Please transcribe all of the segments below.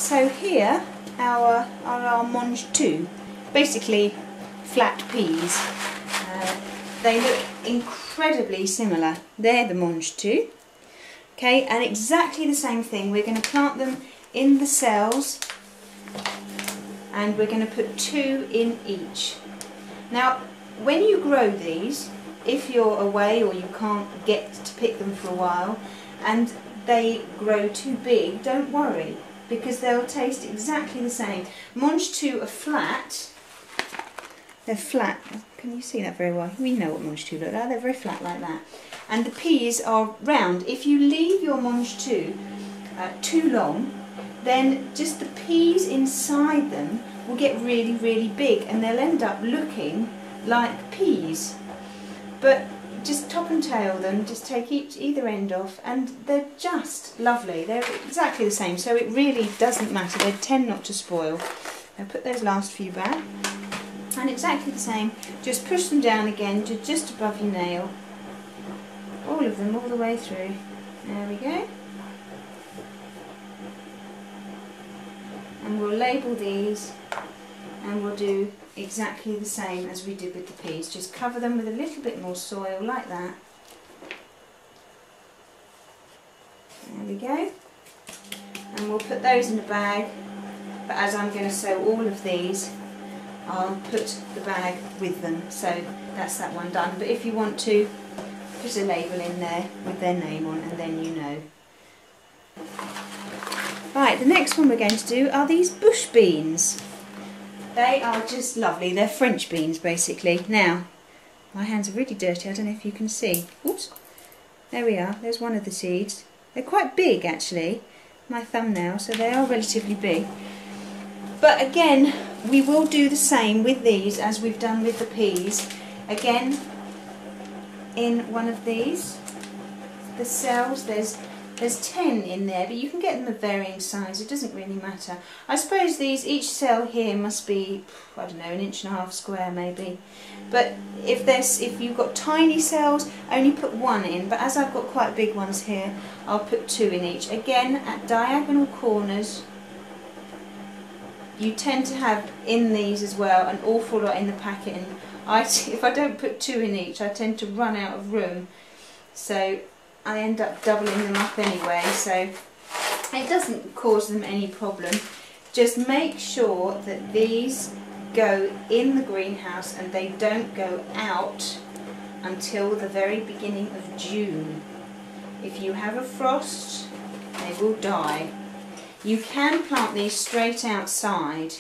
So here are our Mangetout, basically flat peas. They look incredibly similar. They're the Mangetout. Okay, and exactly the same thing. We're going to plant them in the cells, and we're going to put 2 in each. Now, when you grow these, if you're away or you can't get to pick them for a while, and they grow too big, don't worry, because they'll taste exactly the same. Mangetout are flat. They're flat. Can you see that very well? We know what Mangetout look like. They're very flat like that. And the peas are round. If you leave your Mangetout too long, then just the peas inside them will get really, really big, and they'll end up looking like peas. But just top and tail them, just take either end off, and they're just lovely. They're exactly the same, so it really doesn't matter. They tend not to spoil. I'll put those last few back, and exactly the same. Just push them down again to just above your nail. All of them, all the way through. There we go. And we'll label these, and we'll do exactly the same as we did with the peas. Just cover them with a little bit more soil like that. There we go. And we'll put those in a bag, but as I'm going to sew all of these, I'll put the bag with them. So that's that one done. But if you want to, put a label in there with their name on, and then you know. Right, the next one we're going to do are these bush beans. They are just lovely. They're French beans, basically. Now, my hands are really dirty. I don't know if you can see. Oops. There we are. There's one of the seeds. They're quite big, actually. My thumbnail, so they are relatively big. But again, we will do the same with these as we've done with the peas. Again, in one of these, the cells, there's 10 in there, but you can get them of varying size. It doesn't really matter. I suppose each cell here must be, I don't know, 1.5 inches square maybe. But if you've got tiny cells, only put 1 in. But as I've got quite big ones here, I'll put 2 in each. Again, at diagonal corners. You tend to have in these as well an awful lot in the packet, and if I don't put 2 in each, I tend to run out of room. So I end up doubling them up anyway, so it doesn't cause them any problem. Just make sure that these go in the greenhouse and they don't go out until the very beginning of June. If you have a frost, they will die. You can plant these straight outside,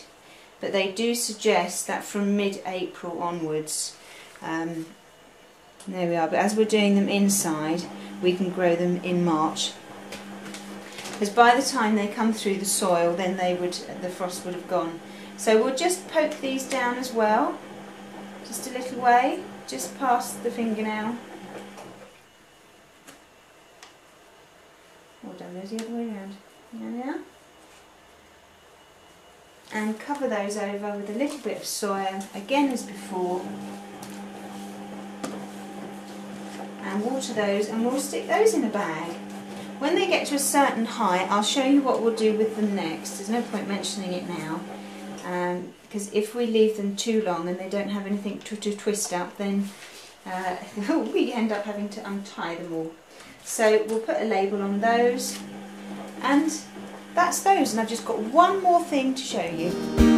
but they do suggest that from mid-April onwards. There we are, but as we're doing them inside, we can grow them in March. Because by the time they come through the soil, then the frost would have gone. So we'll just poke these down as well, just a little way, just past the fingernail. Well done, there's the other way around. There we are. And cover those over with a little bit of soil, again as before. And water those, and we'll stick those in a bag. When they get to a certain height, I'll show you what we'll do with them next. There's no point mentioning it now, because if we leave them too long and they don't have anything to twist up, then we end up having to untie them all. So we'll put a label on those, and that's those. And I've just got one more thing to show you.